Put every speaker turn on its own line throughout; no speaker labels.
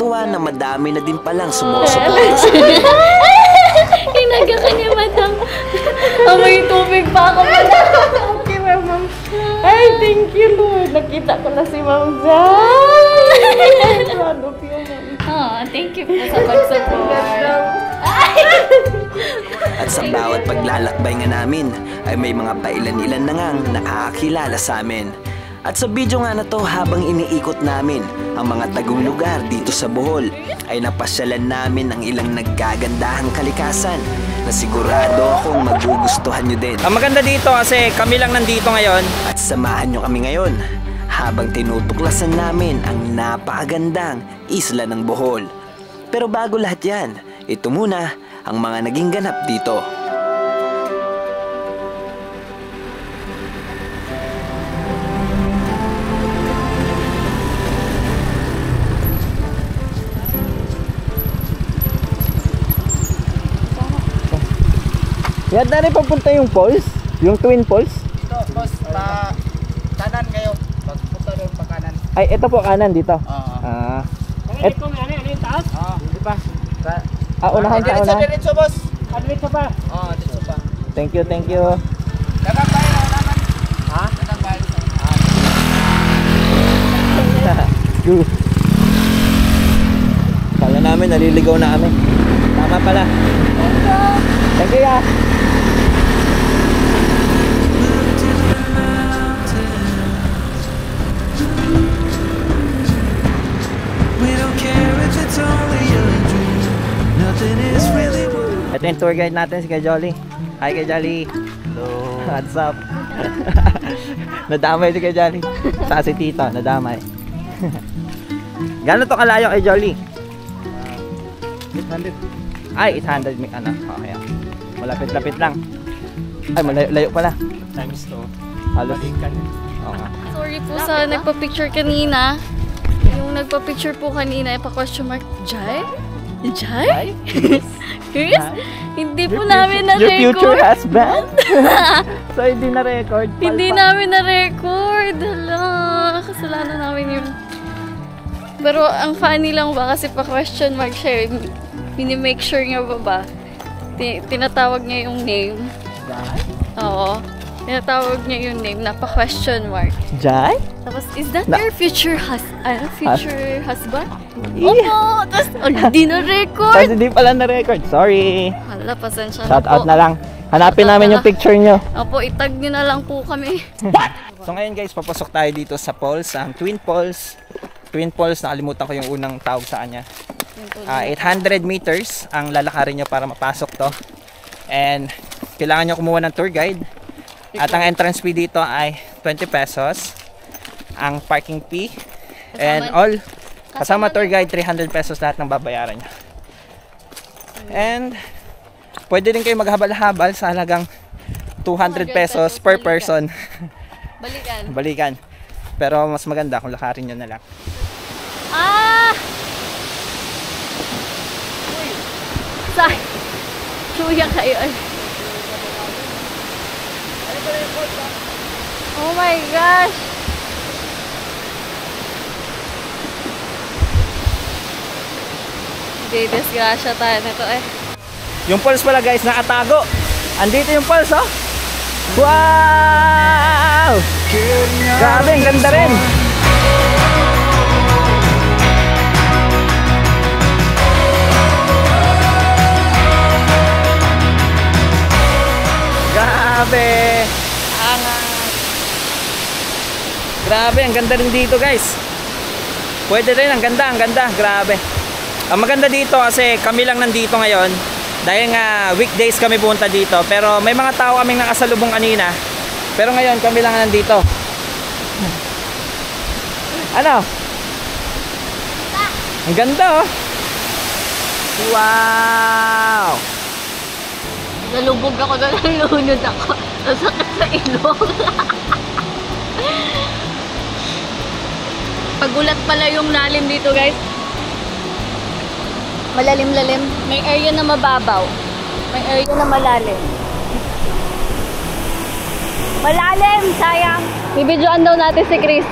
nakakatuwa na madami na din palang sumusuporta sa amin.
Hinaga ka niya, madam. May tubig pa ako, madam.
Okay, ma'am. Ay, thank you, Lord. Nakita ko na si Ma'am Jai. Proud of you, ma'am.
Oh, thank you po sa pag-support.
At sa bawat paglalakbay nga namin ay may mga pailan-ilan na ngang nakakakilala sa amin. At sa video nga na to, habang iniikot namin ang mga tagong lugar dito sa Bohol, ay napasyalan namin ang ilang naggagandahang kalikasan na sigurado akong magugustuhan nyo din.
Ang maganda dito kasi kami lang nandito ngayon.
At samahan nyo kami ngayon habang tinutuklasan namin ang napakagandang isla ng Bohol. Pero bago lahat yan, ito muna ang mga naging ganap dito.
Yan na rin papunta yung falls? Yung Twin Falls?
Ito, boss, kanan kayo. Pagpunta doon pa kanan.
Ay, ito po kanan dito.
Oo.
Ito
ano yung taas?
Oo. Hindi pa.
unahan ka, unahan.
Diretso, boss.
Diretso pa?
Oo, diretso pa.
Thank you, thank you.
Dagang bayan na unahan. Ha? Dagang bayan.
Go. Kala namin, naliligaw na kami. Tama pala. Thank you, ya. Ito yung tour guide natin, si Kuya Jolly. Hi, Kuya Jolly. Hello. What's up? Nadamay si Kuya Jolly. Saka si Tito, nadamay. Gano'n to kalayo kay Jolly?
800.
Ay, 800 ano. Okay. Malapit-lapit lang. Ay, malayo pala.
Times 2.
Halos.
Oo nga.
Sorry po sa nagpa-picture kanina. Yung nagpa-picture po kanina, ipa-question mark, Jai? Jai? Chris? Hindi po namin na-record.
Your future husband? So, hindi na-record?
Hindi namin na-record. Hala, kasalanan namin yun. Pero ang funny lang ba kasi pa-question mark siya. Mini-make sure nga ba? Tinatawag niya yung name. Oo. Tinatawag niya yung name na pa-question mark.
Jai?
Tapos, is that your future husband? Opo! Tapos, hindi na-record!
Tapos hindi pala na-record. Sorry.
Hala, pasensya na
Shout
po.
out na lang. Hanapin namin yung picture nyo.
Opo, itag nyo na lang po kami.
So ngayon guys, papasok tayo dito sa falls, ang Twin Falls. Twin Falls, nakalimutan ko yung unang tawag sa kanya. 800 meters ang lalakarin nyo para mapasok to. And kailangan nyo kumuha ng tour guide. At ang entrance fee dito ay 20 pesos. Ang parking fee and all kasama tour guide, 300 pesos lahat ng babayaran nyo. And pwede din kayo maghabal-habal sa halagang 200 pesos per person. Balikan. Pero mas maganda kung lakarin nyo na lang.
Ah! Suya kayo. Oh my gosh! Disgrasya tayo nito eh.
Yung falls pala guys, nakatago. Andito yung falls, oh. Wow! Grabe, ang ganda rin. Grabe. Grabe, ang ganda rin dito guys. Pwede rin, ang ganda, grabe. Ang maganda dito kasi kami lang nandito ngayon. Dahil nga weekdays kami punta dito. Pero may mga tao kaming nakasalubong kanina. Pero ngayon kami lang nandito. Ano? Ang ganda, oh. Wow!
Nalubog ako doon, nalunod ako. Nasakit sa ilong. Pagulat pala yung lalim dito guys. Malalim-lalim. May area na mababaw. May area na malalim. Malalim! Sayang! Bibidyoan daw natin si Chris.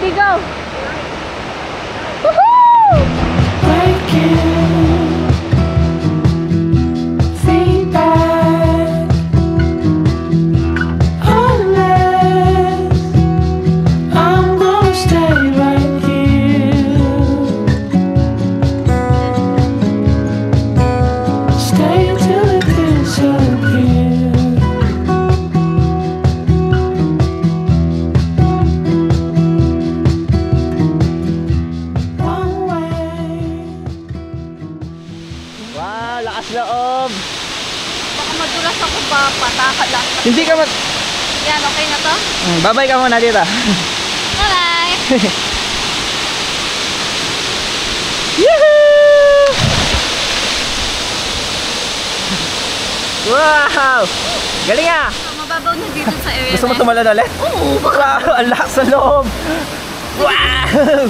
Okay, go!
Wow, lakas loob.
Baka madulas ako ba? Pataka lang.
Hindi ka mat...
Yan, okay na to?
Babay ka muna dito.
Bye-bye!
Yahoo! Wow! Galing ah!
Mababaw na dito sa area.
Gusto mo tumalon ulit? Oo! Wow! Ang lakas sa loob! Wow!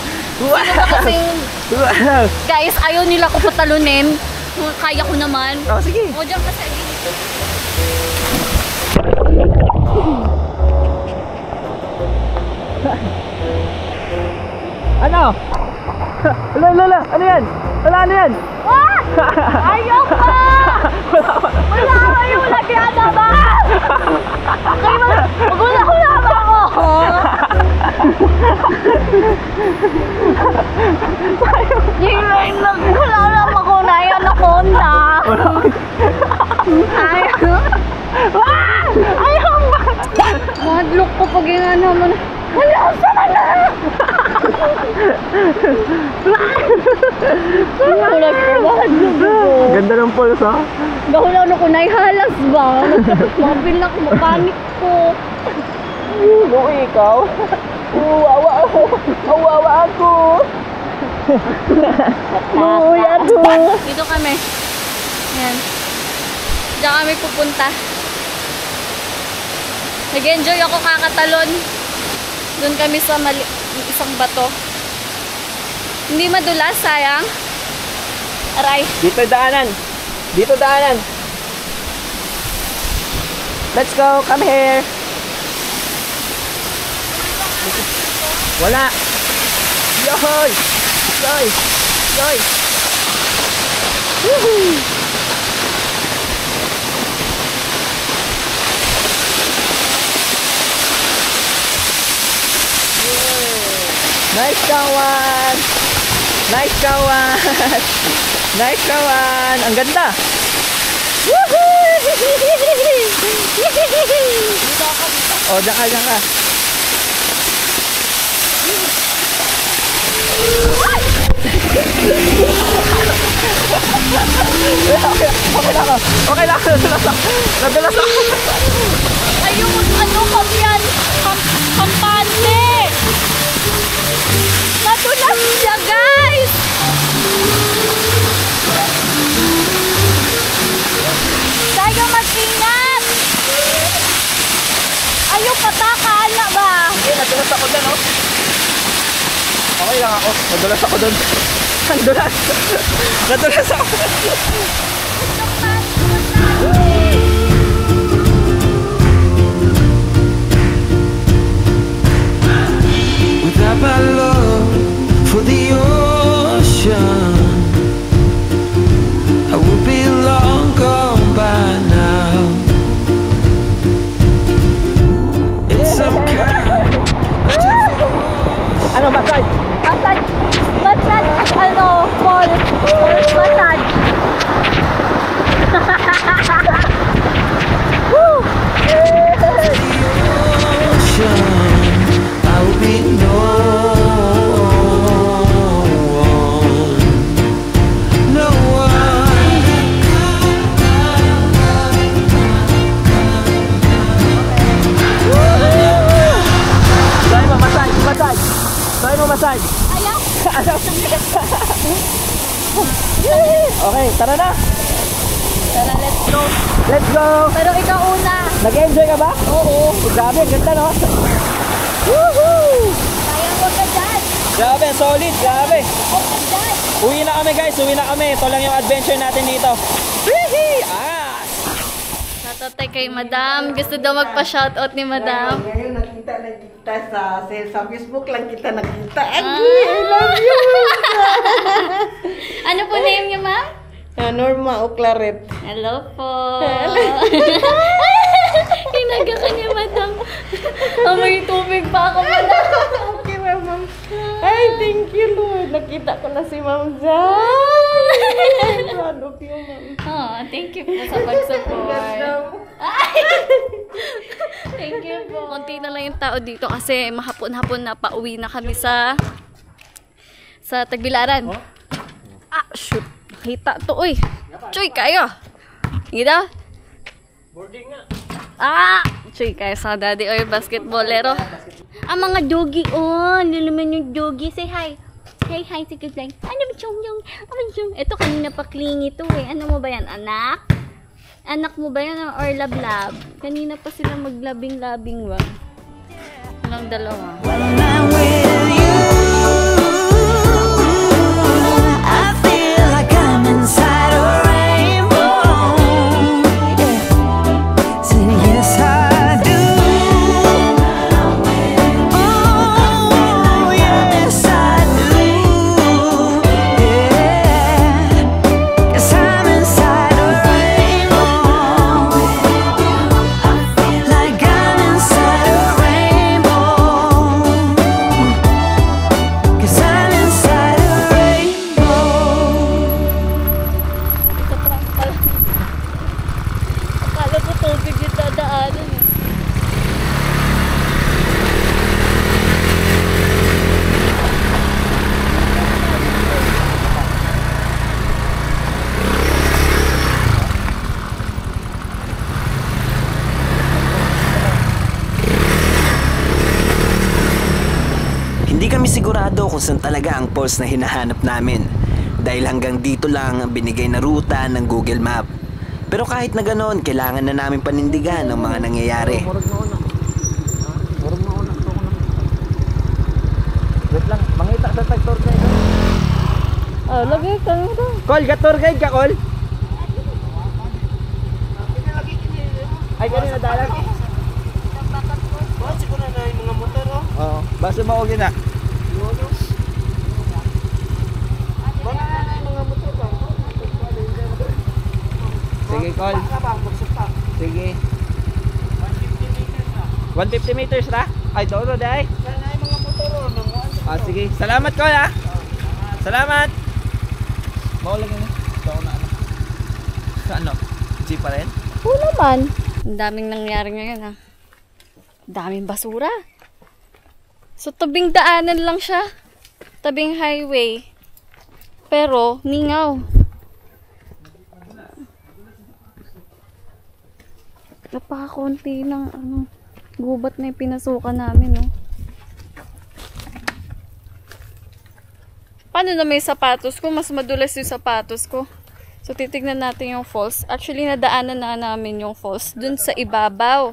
Wow!
Kasing,
Wow!
guys, ayaw nila ko patalunin. Kaya ko naman.
Oh, sige!
O, dyan kasi.
Ano? Lala! Ano yan? Wala, ano yan?
What? Ayaw pa! Wala kayo lagi ano ba? Magula-hula ba ako? Yung nagkulala ako na yan ako na. Ayaw. Ayaw ba? Madlock ko pag inano mo na. Wala ko sa na! Nahulag ko ba?
Ganda ng pulse, ha?
Nahulag ko na ihalas ba? Mabilak mo, panik ko.
Oo, ikaw? Wawa ako! Wawa ako!
Luya to. Dito kami. Yan. Diyan kami pupunta. Nag-enjoy ako kakatalon. Doon kami sa isang bato. Hindi madulas, sayang. Aray.
Dito daanan! Dito daanan! Let's go! Come here! Wala! Yoy! Yoy! Yoy! Woohoo! Nice kawan! Nice kawan! Nice kawan! Ang ganda! Woohoo! Oh, dyan ka, dyan ka. Okay lang ako. Okay lang ako. Nadulas ako.
Ayun, ano kami yan? Kampante! Nadulas siya, guys! Tayo mag-ingat! Ayaw patakala ba?
Nadulas ako dyan, oh. Okay lang ako. Nadulas ako dun. Nadulas. Nadulas ako.
Without my love for the ocean, I would be long gone by now. It's some kind of
Ano, massage?
Massage, ano, Paul. Massage. Woo!
ocean. I will be no one, no one.
Try mo, massage, massage. Try mo, massage.
Ayaw.
Okay, tara na.
Tara, let's go.
Let's go.
Pero ikaw una.
Nag-enjoy ka ba?
Oo.
Grabe, ang ganda, no? Woohoo!
Kaya mo ka dyan.
Grabe, solid, grabe.
Huwag ka dyan.
Uwi na kami, guys. Uwi na kami. Ito lang yung adventure natin dito. Wihee! As!
Natatay kay Madam. Gusto daw magpa-shoutout ni Madam.
Ngayon nakita na Sa Facebook lang kita nakita. Agi, I love you.
Ano po name niyo, ma'am?
Norma o Claret.
Hello po. Hinaga ka niya, madam. May tubig pa ako, madam.
Okay, ma'am. Ay, thank you, Lord. Nakita ko na si Ma'am Jan. Proud of you, ma'am.
Oh, thank you po sa pag-support. Thank you po. Konti na lang yung tao dito kasi mahapon-hapon na pauwi na kami sa Tagbilaran. Ah, shoot. Nakita to, uy. Choy, kayo. Gida? Boarding nga. Ah! Choy, kayo sa daddy oy basketballero. Ang mga doggy, oh. Nalaman yung doggy. Say hi. Hey, hi, sige lang. Ano ba yung? Ito kanina pa clingy to eh. Ano mo ba yan, anak? Anak mo ba yan or lab-lab? Kanina pa sila maglabing-labing ba? Walang dalawa.
When I'm with you, I feel like I'm inside a rainbow. Yeah. So yes, I do. Oh, yes, I do. Yeah. 'Cause I'm inside a rainbow. Like I'm inside a rainbow. 'Cause I'm inside a rainbow.
Ito prank pala. Akala ko tubig yung dadaanan eh.
Hindi kami sigurado kung saan talaga ang falls na hinahanap namin dahil hanggang dito lang ang binigay na ruta ng Google Map. Pero kahit na ganoon, kailangan na namin panindigan ang mga nangyayari.
Wait lang, mangita sa tour guide.
Oh, lagi ka nito.
Call, tour guide ka, call. Ay, kanina dalag.
Bakit siguro na yung mga motor, oh?
Oo, basta maugin na. Sige, call. Sige. 150 meters na? Ay, doon na, day. Ah, sige. Salamat, call, ha. Salamat. Maulang yun, eh. Doon na, ano. Sa ano? Jeep pa rin?
Oo naman. Ang daming nangyari ngayon ha. Daming basura. So tabing daanan lang siya. Tabing highway. Pero ningaw. Napakakunti ng gubat na yung pinasukan namin, no. Paano na may sapatos ko? Mas madulas yung sapatos ko. So, titignan natin yung falls. Actually, nadaanan na namin yung falls dun sa ibabaw.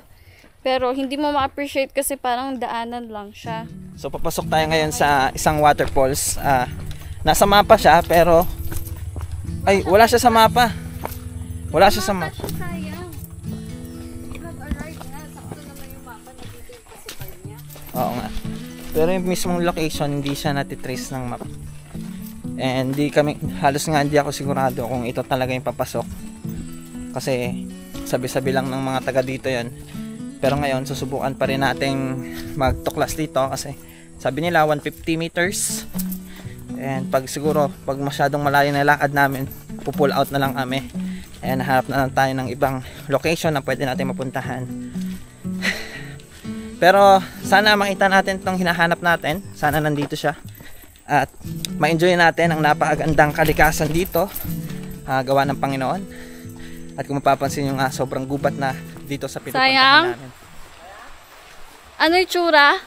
Pero, hindi mo ma-appreciate kasi parang daanan lang siya.
So, papasok tayo ngayon sa isang waterfalls. Nasa mapa siya, pero... Ay, wala siya sa mapa. Wala siya sa mapa.
Sayang. Nag-arrive na. Sakto naman yung mapa na dito yung pasukan niya.
Oo nga. Pero yung mismong location, hindi siya natitrace ng map. And halos nga hindi ako sigurado kung ito talaga yung papasok. Kasi sabi-sabi lang ng mga taga dito yan. Pero ngayon, susubukan pa rin nating magtuklas dito kasi sabi nila 150 meters. And pag masyadong malayo na lakad namin, pupull out na lang kami. And hanap na lang tayo ng ibang location na pwede natin mapuntahan. Pero sana makita natin itong hinahanap natin. Sana nandito siya. At ma-enjoy natin ang napakagandang kalikasan dito. Gawa ng Panginoon. At kung mapapansin nyo nga, sobrang gubat na dito sa pinupuntahan
Sayang.
namin.
Ano yung tsura?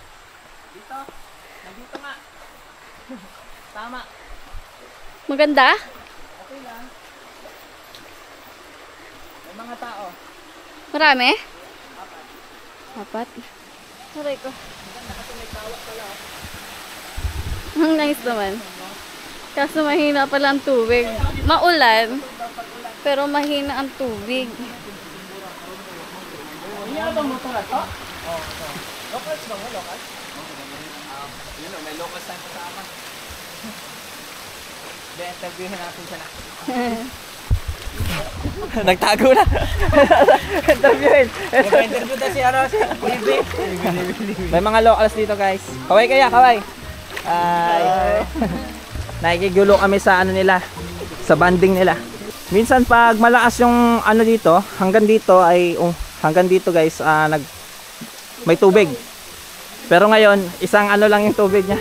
Nandito nga. Tama.
Maganda?
Okay lang. May mga tao.
Marami? Apat. Aray ko. Ang nice naman. Kaso mahina pala ang tubig. Maulan, pero mahina ang tubig.
Oh, ito. Locals ba mo? Local? Yun o, may locals tayong kasama. Interviewin natin siya na. Nagtago na. Interviewin. Mag-interview na si Aros. May mga locals dito guys. Kaway kaya, kaway. Ay. Nakikigulo kami sa ano nila. Sa banding nila. Minsan pag malakas yung ano dito, hanggang dito ay hanggang dito guys, may tubig. Pero ngayon, isang ano lang yung tubig niya.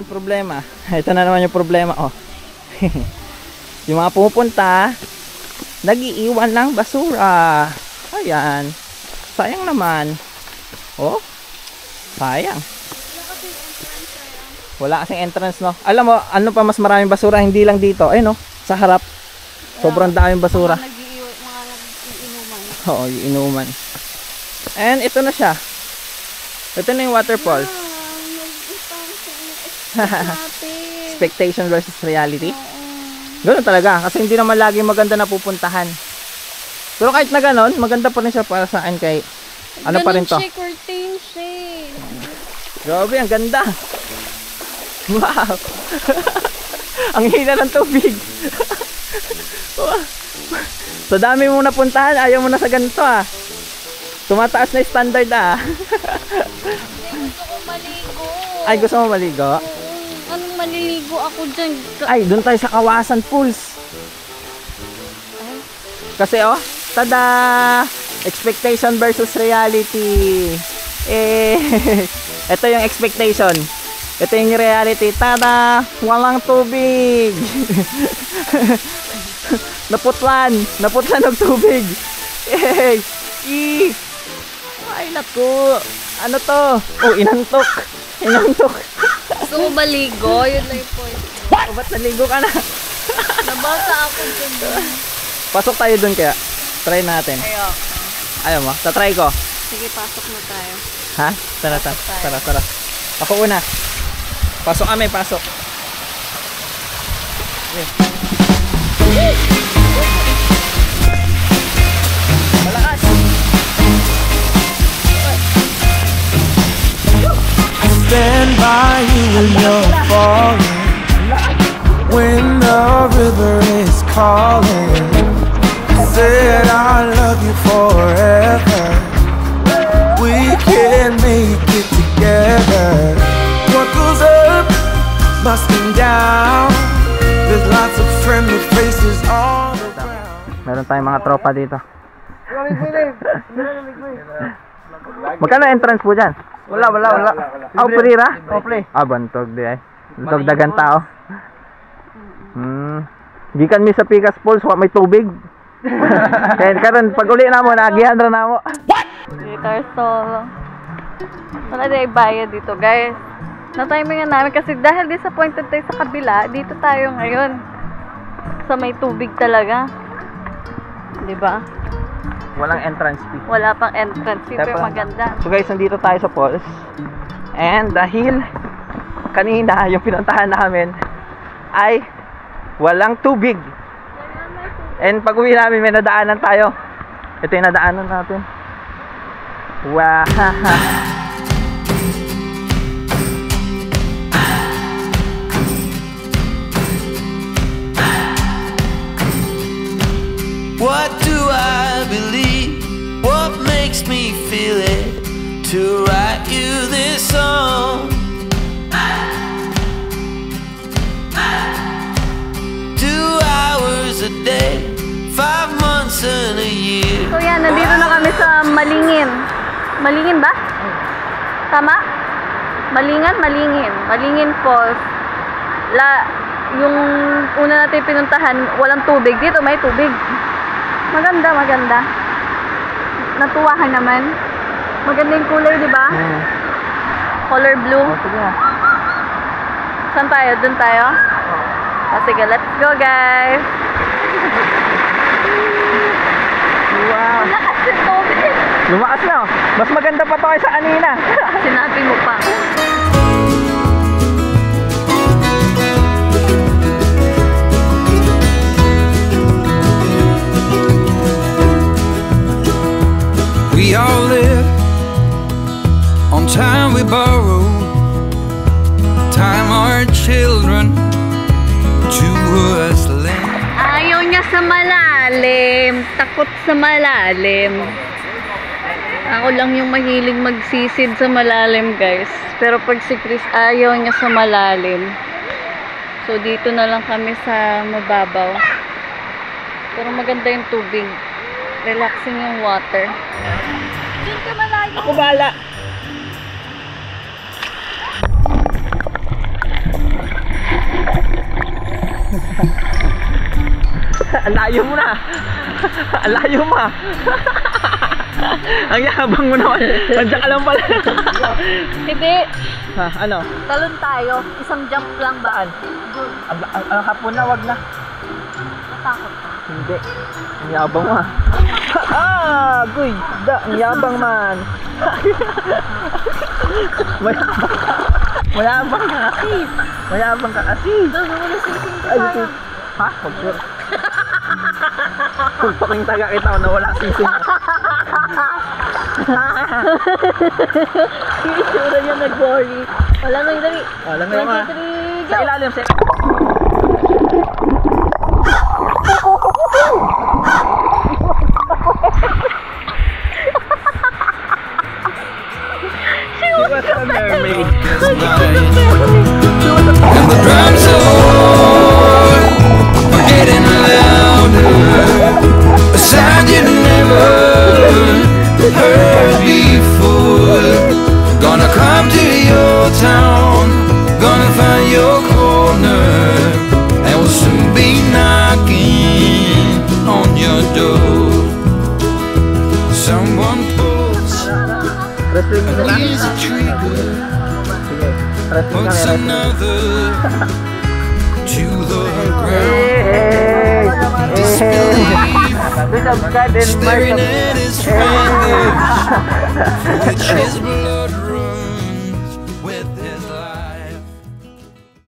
Problema. Ito na naman yung problema. Oh. Yung mga pumupunta, nag-iiwan ng basura. Ayan. Sayang naman. Oh. Sayang. Wala kasing entrance, no? Alam mo, ano pa mas maraming basura, hindi lang dito. Ayun, no? Sa harap. Sobrang daming basura.
Mga nag-iinuman.
Oo, yung inuman. And ito na siya. Ito na yung waterfalls. Expectation versus reality. Ganoon talaga kasi hindi naman lagi maganda na pupuntahan. Pero kahit na ganoon, maganda pa rin siya para sa akin kay ano pa rin to.
Curtain shade.
Grabe, ang ganda. Wow. Ang hina ng tubig. Sa dami mo napuntahan, ayaw mo na sa ganito ah. Tumataas na yung standard ah.
Gusto ko maligo.
Ay, gusto mo maligo?
Anong maliligo ako dyan?
Ay, doon tayo sa Kawasan Pools. Kasi oh, tada! Expectation versus reality. Ito yung expectation. Ito yung reality. Tada! Walang tubig. Naputlan ng tubig. Ay, naku. Ano to? Oh, inantok.
Gusto ko maligo? Yun lang yung point.
What? Ba't naligo ka na?
Nabasa ako dyan.
Pasok tayo dun kaya. Try natin. Ayaw mo? Tatry ko.
Sige, pasok na tayo.
Ha? Tara. Ako una. Pasok kami, pasok. Malakas.
Stand by you when you're falling, when the river is calling. Said I love you forever. We can make it together. What goes up must come down. There's lots of friendly faces all around.
Meron tayong mga tropa dito. Magkano entrance po dyan? Wala. Oh, perira? Play. Bantog di ay. Bantog dagan tao. Gikan mi sa Picas Falls, wa may tubig. Kaya karon pag uli na mo, nagihan ra na mo. What?
Guitar solo. Wala na ibayad dito, guys. Na-timingan namin kasi dahil disappointed tayo sa kabila, dito tayo ngayon. Sa may tubig talaga. 'Di ba?
Walang entrance fee.
Wala pang entrance fee, pero maganda.
So guys, nandito tayo sa falls. And dahil kanina yung pinuntahan namin ay walang tubig. And pag uwi namin may nadaanan tayo. Ito yung nadaanan natin. Wow.
What do I believe? What makes me feel it to write you this song? 2 hours a day, 5 months and a year.
So yan, nandito na kami sa Malingin. Malingin ba? Tama? Malingin Falls. Yung una natin pinuntahan, walang tubig. Dito may tubig. Maganda. Natuwa ka naman. Maganda yung kulay, di ba? Color blue.
Sige na.
Saan tayo? Doon tayo? Sige, let's go, guys.
Wow.
Lakas yung tubig.
Lumakas na oh. Mas maganda pa to kaysa kanina.
Sinabi mo pa.
We all live on time we borrow, time our children to us lend.
Ayaw niya sa malalim. Takot sa malalim. Ako lang yung mahilig magsisid sa malalim, guys. Pero pag si Chris, ayaw niya sa malalim. So, dito na lang kami sa mababaw. Pero maganda yung tubig. Relaxing yung water. Doon ka malayo.
Ako bahala. Alayo mo na. Alayo mo. Ang yabang mo naman. Nandiyan ka lang pala.
Hindi.
Ha, ano?
Talon tayo. Isang jump lang ba?
Ang hapon na, wag na.
Natakot ka.
Hindi. Ang yabang mo. Guy. Ang yabang man. Mayabang ka kasi. Mayabang ka kasi.
Doon, wala sising ko
Ay,
tayo.
ha? For sure. Kung paking taga kita ko na wala sising.
Yung itsura niya nag-worry. Wala nang dali.
Wala nga mga. Sa ilalim, sa She was a mermaid.
And the drums are getting louder, a sound you never heard before. Gonna come to your town, gonna find your corner, and we'll soon be knocking on your door. Someone pulls is a trigger, puts another to the ground. Disbelief, staring at his fingers, which is blind.